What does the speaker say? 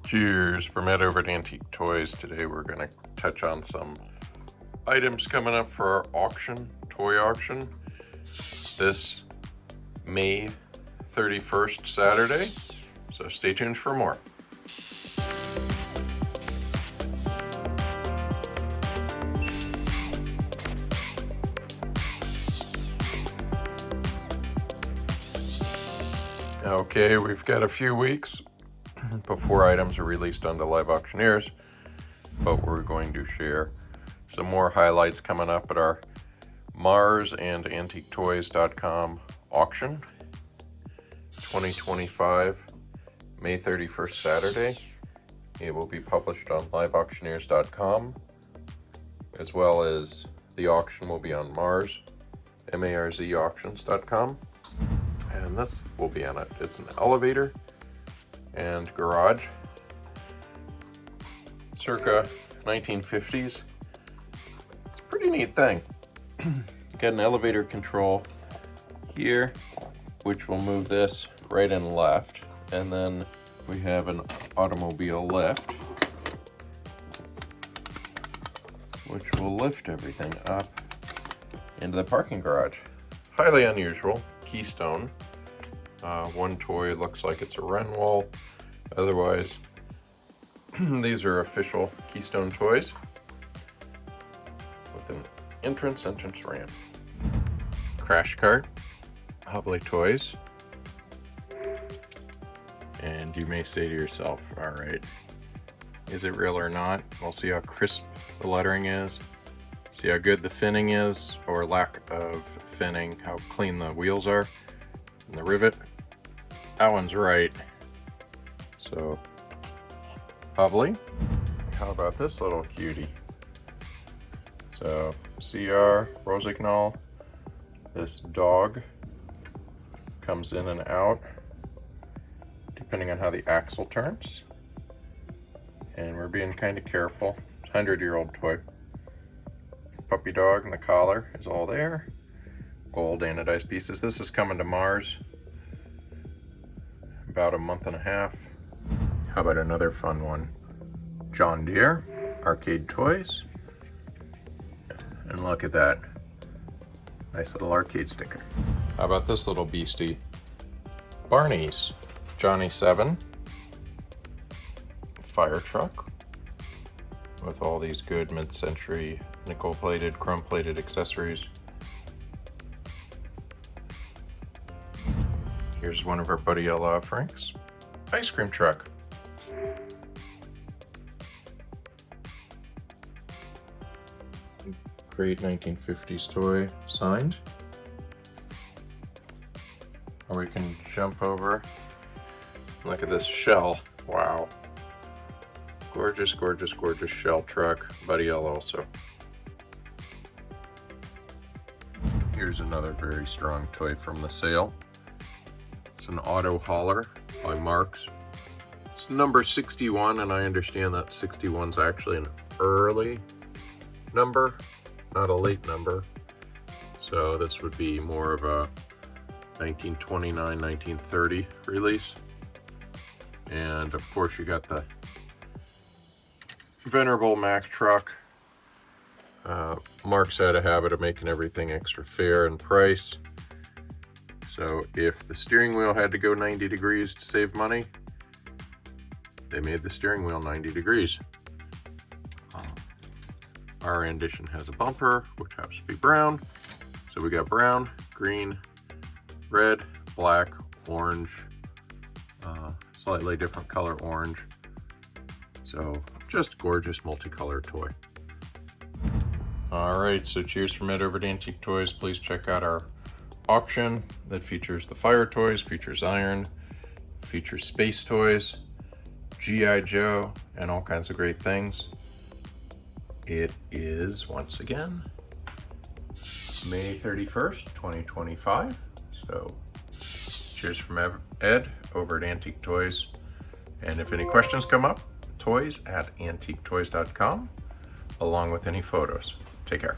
Cheers from Ed over at Antique Toys. Today we're going to touch on some items coming up for our auction, toy auction, this May 31st Saturday. So stay tuned for more. Okay, we've got a few weeks before items are released on the live auctioneers, but we're going to share some more highlights coming up at our Marz and AntiqueToys.com auction 2025 May 31st Saturday. It will be published on liveauctioneers.com, as well as the auction will be on Marz, M-A-R-Z auctions.com, and this will be on it. It's an elevator and garage, circa 1950s. It's a pretty neat thing. Got an elevator control here, which will move this right and left, and then we have an automobile lift, which will lift everything up into the parking garage. Highly unusual. Keystone. One toy looks like it's a Renwall. Otherwise, these are official Keystone toys with an entrance ramp. Crash cart, Hubley Toys. And you may say to yourself, all right, is it real or not? We'll see how crisp the lettering is, see how good the finning is, or lack of finning, how clean the wheels are, and the rivet. That one's right. So, Hubley. How about this little cutie? So, CR, Rossignol. This dog comes in and out depending on how the axle turns. And we're being kind of careful. 100-year-old toy. Puppy dog and the collar is all there. Gold anodized pieces. This is coming to Marz about a month and a half. How about another fun one? John Deere, Arcade Toys. And look at that. Nice little arcade sticker. How about this little beastie? Barney's, Johnny 7. Fire truck with all these good mid-century nickel-plated, chrome-plated accessories. Here's one of our Buddy Ella Franks. Ice cream truck. Great 1950s toy, signed. Or we can jump over. Look at this shell. Wow. Gorgeous, gorgeous, gorgeous shell truck. Buddy Ella also. Here's another very strong toy from the sale. It's an auto hauler by Marz. It's number 61, and I understand that 61 is actually an early number, not a late number. So this would be more of a 1929, 1930 release. And of course you got the venerable Mack truck. Marz had a habit of making everything extra fair in price. So if the steering wheel had to go 90 degrees to save money, they made the steering wheel 90 degrees. Our rendition has a bumper, which happens to be brown. So we got brown, green, red, black, orange, slightly different color orange. So just gorgeous multicolored toy. All right, so cheers from Ed over at Antique Toys. Please check out our auction that features the fire toys, features iron, features space toys, G.I. Joe, and all kinds of great things. It is, once again, May 31st, 2025. So cheers from Ed over at Antique Toys. And if any questions come up, toys@AntiqueToys.com, along with any photos. Take care.